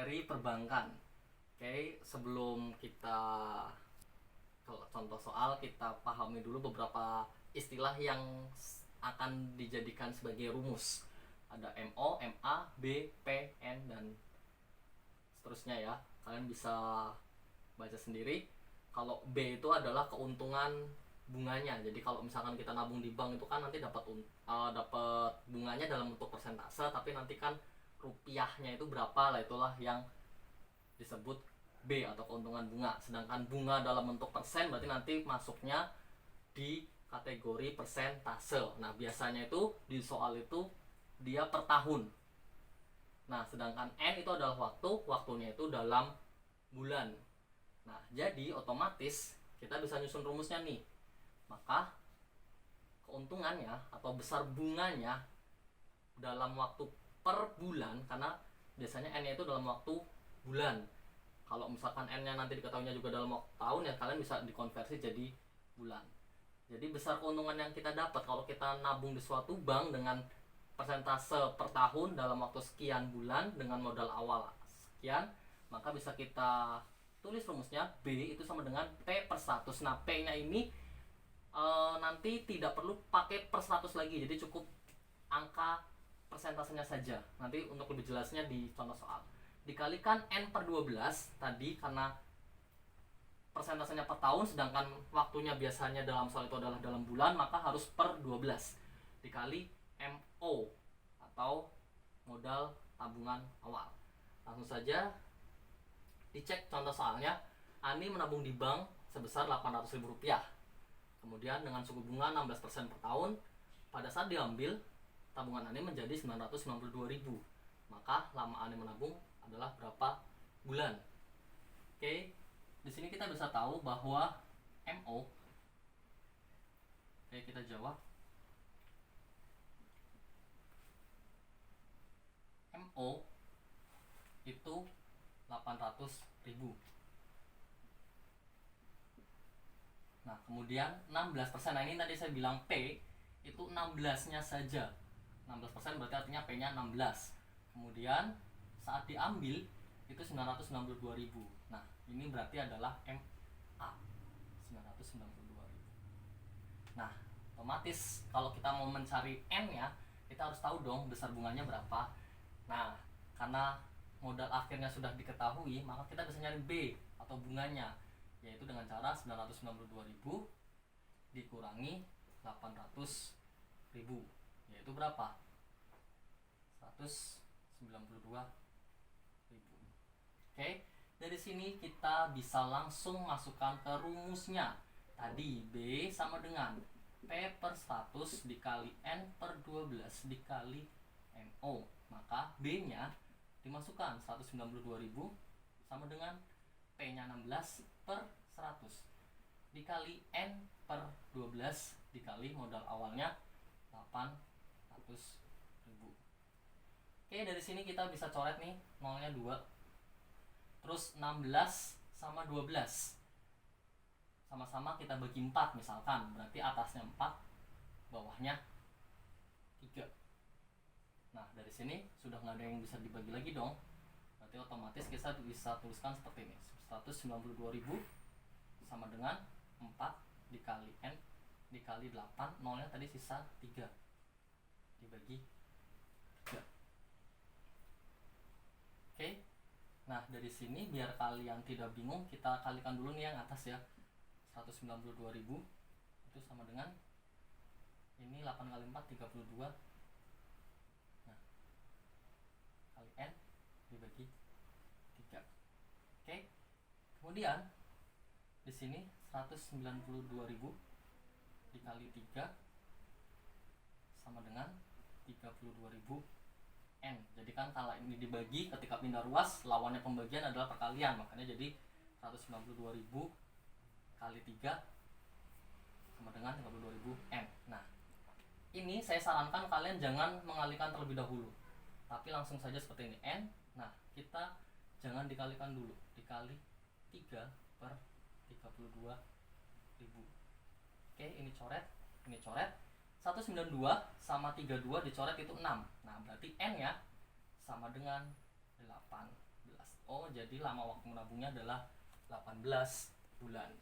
materi perbankan. Oke, sebelum kita contoh soal, kita pahami dulu beberapa istilah yang akan dijadikan sebagai rumus. Ada MO, MA, B, P, N, dan seterusnya ya. Kalian bisa baca sendiri. Kalau B itu adalah keuntungan bunganya. Jadi kalau misalkan kita nabung di bank itu kan nanti dapat bunganya dalam bentuk persentase, tapi nanti kan rupiahnya itu berapa lah, itulah yang disebut B atau keuntungan bunga. Sedangkan bunga dalam bentuk persen berarti nanti masuknya di kategori persentase. Nah, biasanya itu di soal itu dia per tahun. Nah, sedangkan N itu adalah waktunya itu dalam bulan. Nah, jadi otomatis kita bisa nyusun rumusnya nih. Maka keuntungannya atau besar bunganya dalam waktu per bulan, karena biasanya N-nya itu dalam waktu bulan. Kalau misalkan N-nya nanti diketahuinya juga dalam waktu tahun, ya kalian bisa dikonversi jadi bulan. Jadi besar keuntungan yang kita dapat kalau kita nabung di suatu bank dengan persentase per tahun dalam waktu sekian bulan dengan modal awal sekian, maka bisa kita tulis rumusnya B itu sama dengan P per 100. Nah, P nya ini nanti tidak perlu pakai per 100 lagi, jadi cukup angka persentasenya saja. Nanti untuk lebih jelasnya di contoh soal. Dikalikan N per 12 tadi, karena persentasenya per tahun sedangkan waktunya biasanya dalam soal itu adalah dalam bulan, maka harus per 12 dikali MO atau modal tabungan awal. Langsung saja dicek contoh soalnya. Ani menabung di bank sebesar Rp800.000. Kemudian dengan suku bunga 16% per tahun. Pada saat diambil, tabungan Ani menjadi Rp992.000. Maka lama Ani menabung adalah berapa bulan? Oke, di sini kita bisa tahu bahwa MO, oke, kita jawab MO itu 800.000. Nah, kemudian 16%. Nah, ini tadi saya bilang P itu 16-nya saja. 16% berarti artinya P-nya 16. Kemudian saat diambil itu 992.000. Nah, ini berarti adalah MA 992.000. Nah, otomatis kalau kita mau mencari N-nya, kita harus tahu dong besar bunganya berapa. Nah, karena modal akhirnya sudah diketahui, maka kita bisa nyari B atau bunganya, yaitu dengan cara 992.000 dikurangi 800.000, yaitu berapa? 192.000. Oke, dari sini kita bisa langsung masukkan ke rumusnya. Tadi B sama dengan P per 100 dikali N per 12 dikali MO. Maka B-nya dimasukkan 192.000 sama dengan P-nya 16 per 100 dikali N per 12 dikali modal awalnya 800.000. Oke, dari sini kita bisa coret nih, nolnya 2. Terus 16 sama 12 sama-sama kita bagi 4 misalkan, berarti atasnya 4, bawahnya 3. Nah, dari sini sudah nggak ada yang bisa dibagi lagi dong. Berarti otomatis kita bisa tuliskan seperti ini. 192.000 sama dengan 4 dikali N dikali 8, nolnya tadi sisa 3 dibagi 3. Oke. Nah, dari sini biar kalian tidak bingung, kita kalikan dulu nih yang atas ya. 192.000 itu sama dengan ini 8 kali 4 32. Nah, kali N dibagi 3. Oke. Kemudian di sini 192.000 dikali 3 sama dengan 32.000 N. Jadi kan kalau ini dibagi ketika pindah ruas, lawannya pembagian adalah perkalian, makanya jadi 192.000 kali 3 sama dengan 32.000 N. Nah, ini saya sarankan kalian jangan mengalihkan terlebih dahulu, tapi langsung saja seperti ini N. Nah, kita jangan dikalikan dulu, dikali 3 per 32.000. Oke, ini coret, ini coret. 192 sama 32 dicoret itu 6. Nah, berarti N nya sama dengan 18. jadi lama waktu menabungnya adalah 18 bulan.